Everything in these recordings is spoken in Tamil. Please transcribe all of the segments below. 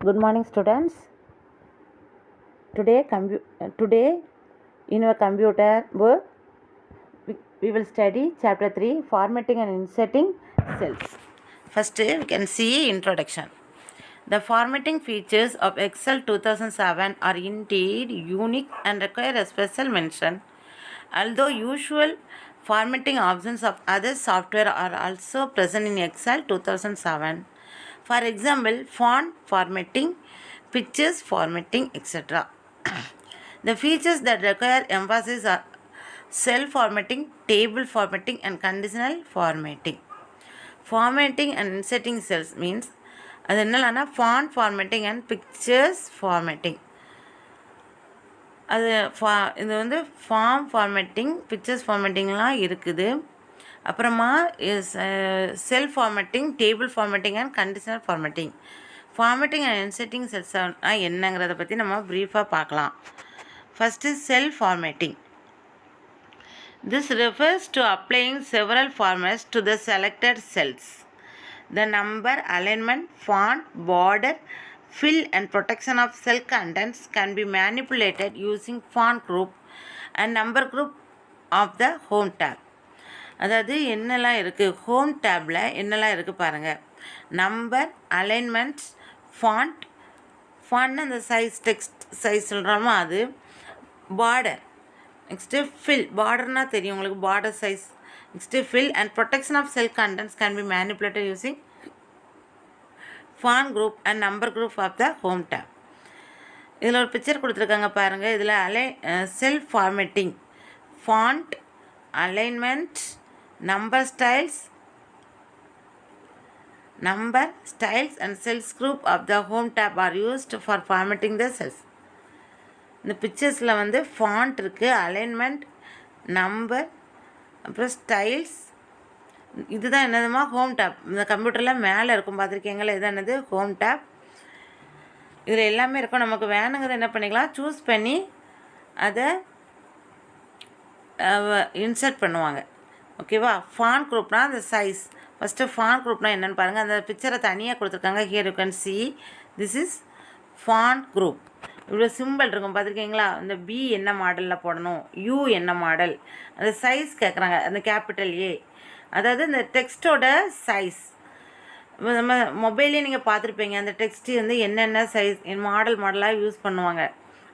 Good morning, students. Today in our computer work, we will study chapter 3, formatting and inserting cells. First, we can see introduction. The formatting features of Excel 2007 are indeed unique and require a special mention. Although usual formatting options of other software are also present in Excel 2007. For example, font formatting, pictures formatting, etc. The features that require emphasis are cell formatting, table formatting, and conditional formatting. Formatting and inserting cells means அது என்னன்னா font formatting and pictures formatting. அது இது வந்து ஃபார்ம் ஃபார்மேட்டிங், பிக்சர்ஸ் ஃபார்மேட்டிங்லாம் இருக்குது. அப்புறமா cell formatting, table formatting and conditional formatting. Formatting and inserting cells என்னங்கிறத பற்றி நம்ம ப்ரீஃபாக பார்க்கலாம். First cell formatting. This refers to applying several formats to the selected cells. The number, alignment, font, border, fill and protection of cell contents can be manipulated using font group and number group of the home tab. அதாவது என்னெல்லாம் இருக்குது, ஹோம் டேப்பில் என்னெல்லாம் இருக்குது பாருங்கள். நம்பர், அலைன்மெண்ட்ஸ், ஃபாண்ட் அந்த சைஸ், டெக்ஸ்ட் சைஸ் சொல்கிறோமோ அது, பார்டர், நெக்ஸ்ட்டு ஃபில், பார்டர்னால் தெரியும் உங்களுக்கு, border size. Next fill and protection of cell contents can be manipulated using font group and number group of the home tab. இதில் ஒரு பிக்சர் கொடுத்துருக்காங்க பாருங்கள். இதில் cell formatting, font, alignment, number styles and cells group of the home tab are used for formatting the cells. இந்த பிக்சர்ஸில் வந்து ஃபாண்ட் இருக்குது, அலைன்மெண்ட், நம்பர், அப்புறம் ஸ்டைல்ஸ். இதுதான் என்னதுமா ஹோம் டேப். இந்த கம்ப்யூட்டரில் மேலே இருக்கும் பார்த்துருக்கீங்களா, இது என்னது ஹோம் டேப். இதில் எல்லாமே இருக்கும். நமக்கு வேணுங்கிறத என்ன பண்ணிக்கலாம், சூஸ் பண்ணி அதை இன்சர்ட் பண்ணுவாங்க. ஓகேவா. ஃபாண்ட் குரூப்னால் அந்த சைஸ். ஃபஸ்ட்டு ஃபாண்ட் குரூப்னால் என்னென்னு பாருங்கள். அந்த பிக்சரை தனியாக கொடுத்துருக்காங்க. Here you can see this is font group. இவ்வளோ சிம்பிள் இருக்கும் பார்த்துருக்கீங்களா. இந்த பி என்ன மாடலில் போடணும், யூ என்ன மாடல், அந்த சைஸ் கேட்குறாங்க. அந்த கேபிட்டல் ஏ, அதாவது இந்த டெக்ஸ்ட்டோட சைஸ். நம்ம மொபைல்லே நீங்கள் பார்த்துருப்பீங்க, அந்த டெக்ஸ்ட்டு வந்து என்னென்ன சைஸ் மாடலாக யூஸ் பண்ணுவாங்க.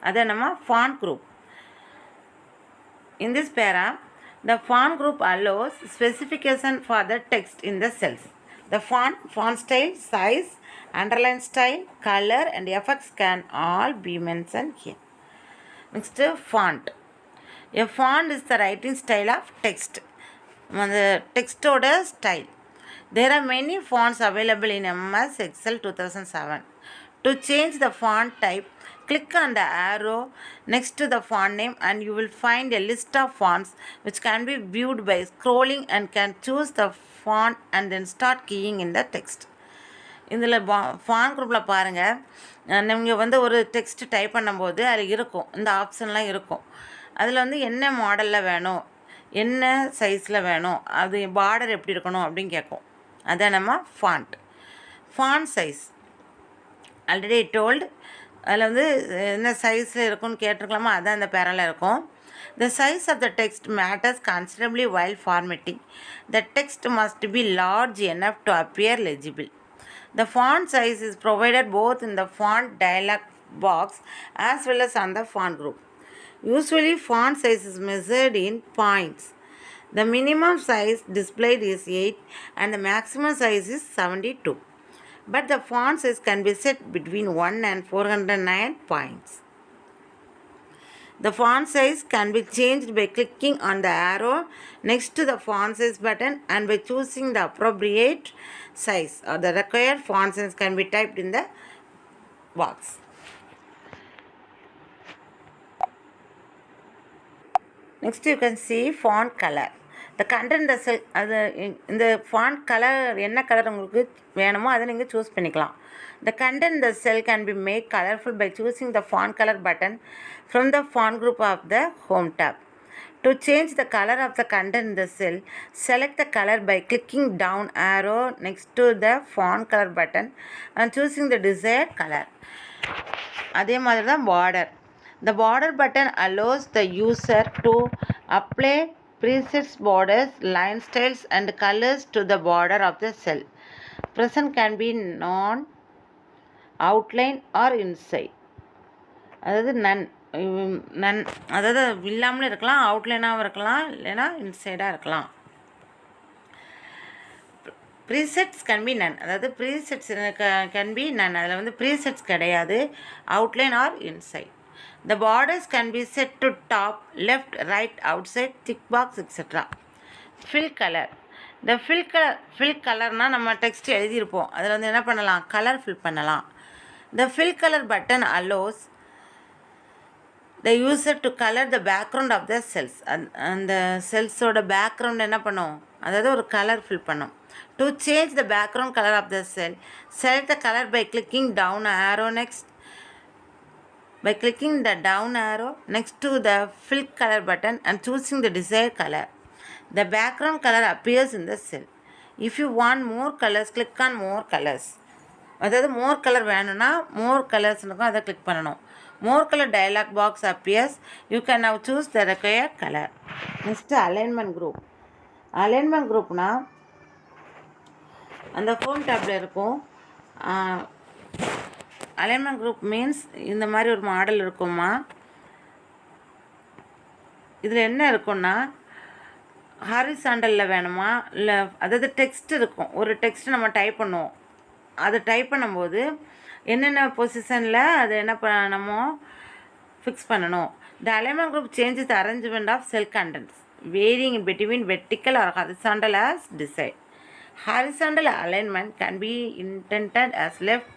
அதை நம்ம font group. In this para, the font group allows specification for the text in the cells. The font style, size, underline style, color and effects can all be mentioned here. Next, font. A font is the writing style of text. The text order style. There are many fonts available in MS Excel 2007. To change the font type, click on the arrow next to the font name and you will find a list of fonts which can be viewed by scrolling and can choose the font and then start keying in the text. இதில் ஃபாண்ட் குரூப்பில் பாருங்கள், நீங்கள் வந்து ஒரு டெக்ஸ்ட் டைப் பண்ணும்போது அதில் இருக்கும், இந்த ஆப்ஷன்லாம் இருக்கும். அதில் வந்து என்ன மாடலில் வேணும், என்ன சைஸில் வேணும், அது பார்டர் எப்படி இருக்கணும் அப்படின்னு கேட்கும். அதான் நம்ம ஃபாண்ட் சைஸ். ஆல்ரெடி டோல்டு, அதில் வந்து என்ன சைஸில் இருக்குன்னு கேட்டிருக்கலாமா, அதுதான் அந்த பேரால் இருக்கும். The size of the text matters considerably while formatting. The text must be large enough to appear legible. The font size is provided both in the font dialog box as well as on the font group. Usually font size is measured in points. The minimum size displayed is 8 and the maximum size is 72. But the font size can be set between 1 and 409 points. The font size can be changed by clicking on the arrow next to the font size button and by choosing the appropriate size or the required font size can be typed in the box. Next you can see font color. The content the cell, அது இந்த ஃபாண்ட் கலர் என்ன கலர் உங்களுக்கு வேணுமோ அதை நீங்கள் சூஸ் பண்ணிக்கலாம். The content the cell can be made colorful by choosing the font color button from the font group of the home tab. To change the color of the content in the cell, select the color by clicking down arrow next to the font color button and choosing the desired color. அதே மாதிரி தான் border. The border button allows the user to apply presets, borders, line styles and colors to the border of the cell. Present can be non, outline or inside. அதாவது நன் அதாவது இல்லாமலும் இருக்கலாம், அவுட்லைனாகவும் இருக்கலாம், இல்லைன்னா இன்சைடாக இருக்கலாம். ப்ரீசெட்ஸ் கேன் பி நன், அதாவது ப்ரீசெட்ஸ் கேன் பி நன், அதில் வந்து ப்ரீசெட்ஸ் கிடையாது, outline or inside. The borders can be set to top, left, right, outside, tick box, etc. Fill color. The fill colorனால் நம்ம டெக்ஸ்ட் எழுதியிருப்போம், அதில் வந்து என்ன பண்ணலாம், கலர் ஃபில் பண்ணலாம். The fill color button allows the user to color the background of the cells. அந்த செல்ஸோட பேக்ரவுண்ட் என்ன பண்ணும், அதாவது ஒரு கலர் ஃபில் பண்ணும். To change the background color of the cell, select the color by clicking down arrow next to the fill color button and choosing the desired color. The background color appears in the cell. If you want more colors, click on more colors. அதாவது மோர் கலர் வேணும்னா மோர் கலர்ஸ் இருக்கும், அதை கிளிக் பண்ணணும். More colour dialog box appears. You can now choose the required color. Next alignment group. Alignment குரூப்னா அந்த ஹோம் டேப்பில் இருக்கும். அலைன்மெண்ட் குரூப் மீன்ஸ் இந்த மாதிரி ஒரு மாடல் இருக்குமா, இதில் என்ன இருக்குன்னா ஹாரிசாண்டலில் வேணுமா, இல்லை அதாவது டெக்ஸ்ட் இருக்கும், ஒரு டெக்ஸ்ட் நம்ம டைப் பண்ணுவோம், அதை டைப் பண்ணும்போது என்னென்ன பொசிஷனில் அதை என்ன பண்ணணுமோ ஃபிக்ஸ் பண்ணணும். The alignment group changes the arrangement of cell contents varying between vertical or horizontal as desired. Horizontal alignment can be intended as left,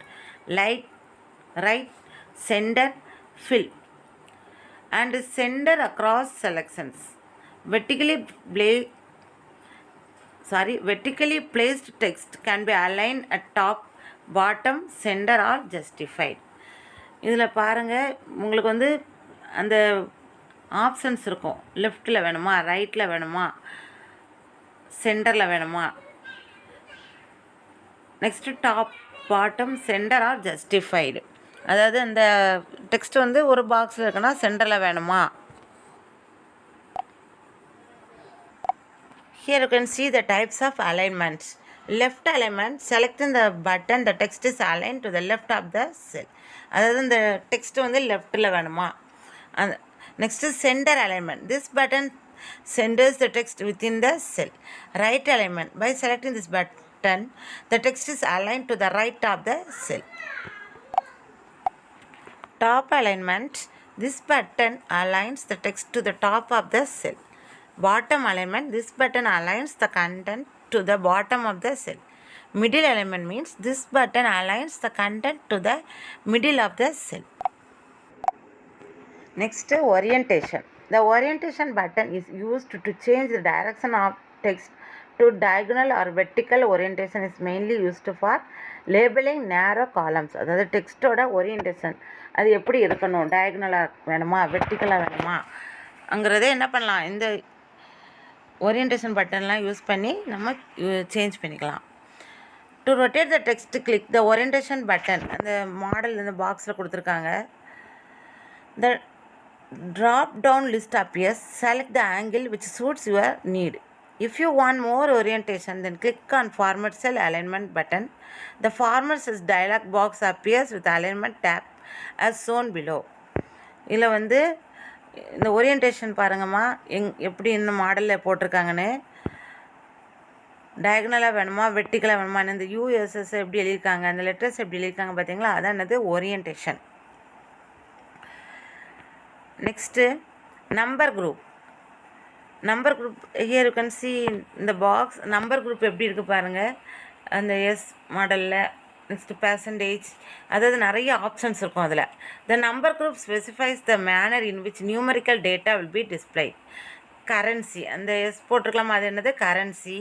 right, center, fill, and center across selections. Vertically placed text can be aligned at top, bottom, center or justified. இதில் பாருங்கள், உங்களுக்கு வந்து அந்த ஆப்ஷன்ஸ் இருக்கும், லெஃப்ட்டில் வேணுமா, ரைட்டில் வேணுமா, சென்டரில் வேணுமா, next top, bottom, centre or justified. அதாவது அந்த டெக்ஸ்ட் வந்து ஒரு பாக்ஸில் இருக்குன்னா சென்டரில் வேணுமா. Here you can see the types of alignments. Left alignment, selecting the button, the text is aligned to the left of the cell. அதாவது இந்த டெக்ஸ்ட் வந்து லெஃப்ட்டில் வேணுமா. Next centre alignment, this button centers the text within the cell. Right alignment, by selecting this button, the text is aligned to the right of the cell. Top alignment, this button aligns the text to the top of the cell. Bottom alignment, this button aligns the content to the bottom of the cell. Middle alignment means this button aligns the content to the middle of the cell. Next, orientation. The orientation button is used to change the direction of text to diagonal or vertical. Orientation is mainly used for labeling narrow columns. அதாவது டெக்ஸ்ட்டோட ஓரியன்டேஷன் அது எப்படி இருக்கணும், டயகனலாக வேணுமா, வெர்டிக்கலாக வேணுமா அங்கிறதே என்ன பண்ணலாம், இந்த ஓரியன்டேஷன் பட்டன்லாம் யூஸ் பண்ணி நம்ம சேஞ்ச் பண்ணிக்கலாம். To rotate the text click the orientation button. அந்த மாடல் இந்த பாக்ஸில் கொடுத்துருக்காங்க. த drop down list appears. Select the angle which suits your need. If you want more orientation, then click on Format Cell Alignment button. The Format Cells dialog box appears with Alignment tab as shown below. இதில் வந்து இந்த ஓரியன்டேஷன் பாருங்கம்மா, எப்படி இந்த மாடலில் போட்டிருக்காங்கன்னு. டயகனலாக வேணுமா, வெர்டிக்கலாக வேணுமா, இந்த யூஎஸ்எஸ் எப்படி எழுதியிருக்காங்க, அந்த லெட்டர்ஸ் எப்படி எழுதியிருக்காங்க பார்த்தீங்களா, அதான் என்னது orientation. Next number group. Number group, here you can C இந்த பாக்ஸ். நம்பர் குரூப் எப்படி இருக்குது பாருங்கள், அந்த எஸ் மாடலில். நெக்ஸ்ட்டு பெர்சன்டேஜ், அதாவது நிறைய ஆப்ஷன்ஸ் இருக்கும் அதில். The number group specifies the manner in which numerical data will be displayed. Currency, அந்த எஸ் போட்டிருக்கலாமா, அது என்னது currency.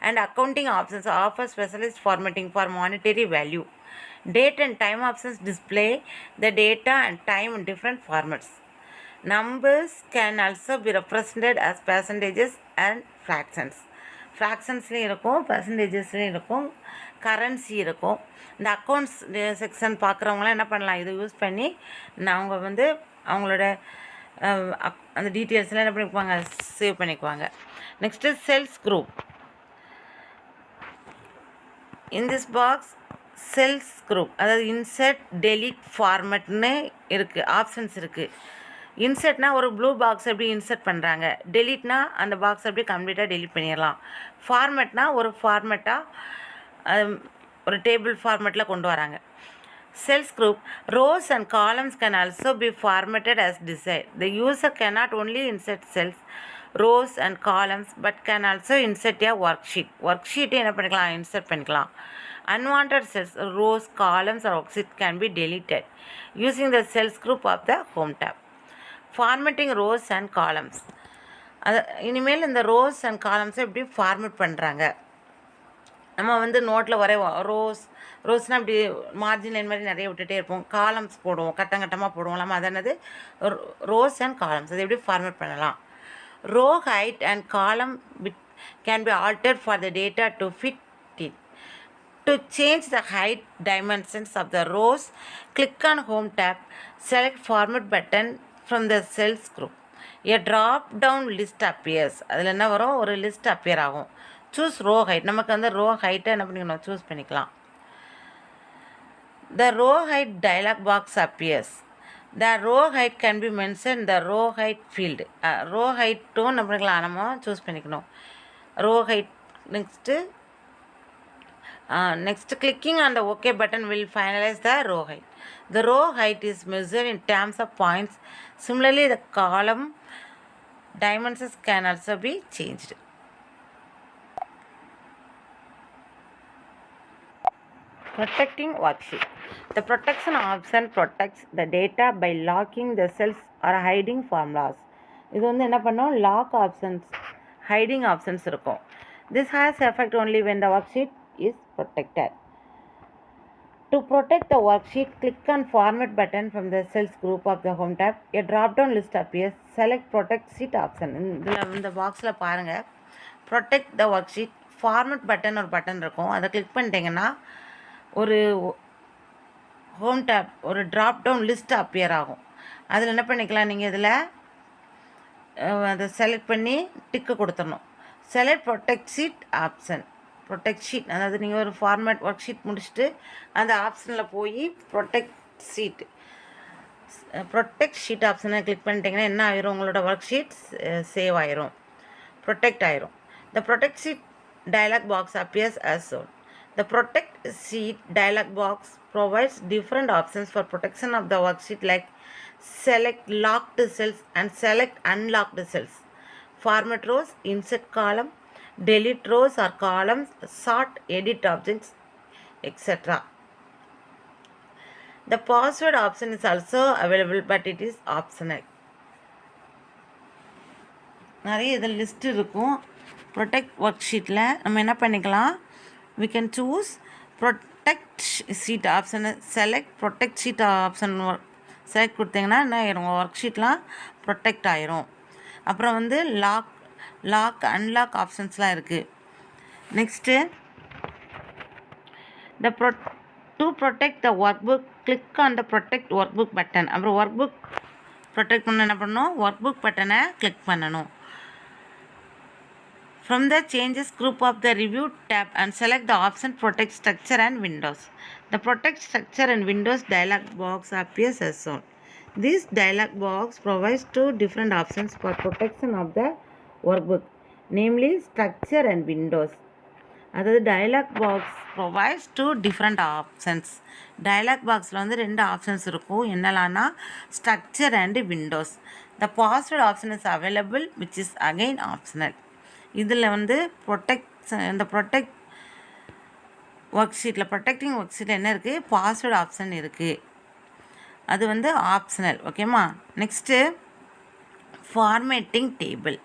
And accounting options offer specialist formatting for monetary value. Date and time options display the data and time in different formats. Numbers can also be represented as percentages and fractions. ஃப்ராக்ஷன்ஸ்லேயும் இருக்கும், பர்சன்டேஜஸ்லேயும் இருக்கும், கரன்சி இருக்கும். இந்த அக்கௌண்ட்ஸ் செக்ஷன் பார்க்குறவங்களாம் என்ன பண்ணலாம், இதை யூஸ் பண்ணி அவங்க வந்து அவங்களோட அந்த டீட்டெயில்ஸ்லாம் என்ன பண்ணிக்குவாங்க, சேவ் பண்ணிக்குவாங்க. Next cells group. In this box cells group, அதாவது இன்சர்ட், டெலிட், ஃபார்மட்னு இருக்குது, ஆப்ஷன்ஸ் இருக்குது. இன்சர்ட்னா ஒரு ப்ளூ பாக்ஸ் எப்படி இன்சர்ட் பண்ணுறாங்க, டெலிட்னா அந்த பாக்ஸ் எப்படி கம்ப்ளீட்டாக டெலிட் பண்ணிடலாம், ஃபார்மேட்னா ஒரு ஃபார்மேட்டாக ஒரு டேபிள் ஃபார்மேட்டில் கொண்டு வராங்க. Cells group rows and columns can also be formatted as desired. The user cannot only insert cells, rows and columns but can also insert a worksheet. worksheet என்ன பண்ணிக்கலாம், இன்சர்ட் பண்ணிக்கலாம். Unwanted cells, rows, columns or worksheet can be deleted using the cells group of the home tab. Formatting rows and columns. அது இனிமேல் இந்த ரோஸ் அண்ட் காலம்ஸை எப்படி ஃபார்மேட் பண்ணுறாங்க. நம்ம வந்து நோட்டில் ரோஸ்னால் இப்படி மார்ஜின் லைன் மாதிரி நிறைய விட்டுட்டே இருப்போம், காலம்ஸ் போடுவோம், கட்டமாக போடுவோம். நம்ம அது என்னது ரோஸ் அண்ட் காலம்ஸ், அதை எப்படி ஃபார்மேட் பண்ணலாம். Row height and column can be altered for the data to fit it. To change the height dimensions of the rows, click on Home tab, select Format button from the Cells group. A drop down list appears. அதில் என்ன வரும், ஒரு லிஸ்ட் அப்பியர் ஆகும். சூஸ் ரோ ஹைட், நமக்கு வந்து ரோ ஹைட்டை என்ன பண்ணிக்கணும், சூஸ் பண்ணிக்கலாம். The row height dialog box appears. The row height can be mentioned in the row height field. row height நம்ம பண்ணிக்கலாம், நம்ம சூஸ் பண்ணிக்கணும். row height next clicking on the OK button will finalize the row height. The row height is measured in terms of points. Similarly, the column dimensions can also be changed. Protecting worksheet. The protection option protects the data by locking the cells or hiding formulas. இது வந்து என்ன பண்ணோம், லாக் ஆப்ஷன்ஸ், ஹைடிங் ஆப்ஷன்ஸ் இருக்கும். This has effect only when the worksheet is protected. To protect the worksheet, click on Format button from the Cells group of the Home tab. A drop-down list appears. Select Protect Sheet option. இந்த பாக்ஸில் பாருங்கள், Protect the worksheet, Format button ஒரு பட்டன் இருக்கும். அதை கிளிக் பண்ணிட்டீங்கன்னா ஒரு ஹோம் டேப், ஒரு ட்ராப்டவுன் லிஸ்ட் அப்பியர் ஆகும். அதில் என்ன பண்ணிக்கலாம், நீங்கள் இதில் அதை செலக்ட் பண்ணி டிக்கு கொடுத்துடணும். Select protect sheet option. Protect sheet, அதாவது நீங்கள் ஒரு ஃபார்மேட் ஒர்க் ஷீட் முடிச்சுட்டு அந்த ஆப்ஷனில் போய் ப்ரொடெக்ட் ஷீட் ஆப்ஷனை கிளிக் பண்ணிட்டீங்கன்னா என்ன ஆயிரும், உங்களோட ஒர்க் ஷீட் சேவ் ஆயிரும், ப்ரொடெக்ட் ஆயிரும். The protect sheet dialog box appears as shown. The protect sheet dialog box provides different options for protection of the worksheet, like select locked cells and select unlocked cells, format rows, insert column, delete rows or columns, sort, edit objects, etc. The password option is also available, but it is optional. நிறைய இதில் லிஸ்ட் இருக்கும். ப்ரொடெக்ட் ஒர்க் ஷீட்டில் நம்ம என்ன பண்ணிக்கலாம், we can choose protect sheet ஆப்ஷனை select protect sheet option select கொடுத்தீங்கன்னா என்ன ஆயிரும், ஒர்க் ஷீட்லாம் ப்ரொடெக்ட் ஆயிரும். அப்புறம் வந்து லாக் அன்லாக் ஆப்ஷன்ஸ்லாம் இருக்குது. Next to protect the workbook, click on the protect workbook button. அப்புறம் workbook ப்ரொடெக்ட் பண்ண என்ன பண்ணணும், workbook பட்டனை கிளிக் பண்ணணும். From the changes group of the review tab and select the option protect structure and windows. The protect structure and windows dialog box appears as shown. This dialog box provides two different options for protection of the workbook, namely structure and windows. அதாவது dialog box provides two different options. dialog boxல வந்து ரெண்டு ஆப்ஷன்ஸ் இருக்கும், என்னலான்னா structure and windows. The password option is available, which is again optional. இதில் வந்து இந்த ப்ரொடெக்ட் ஒர்க் ஷீட்டில் என்ன இருக்குது, பாஸ்வேர்டு ஆப்ஷன் இருக்குது, அது வந்து ஆப்ஷனல். ஓகேம்மா. Next formatting table.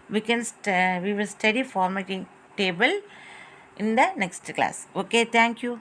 we will study formatting table in the next class. Okay, thank you.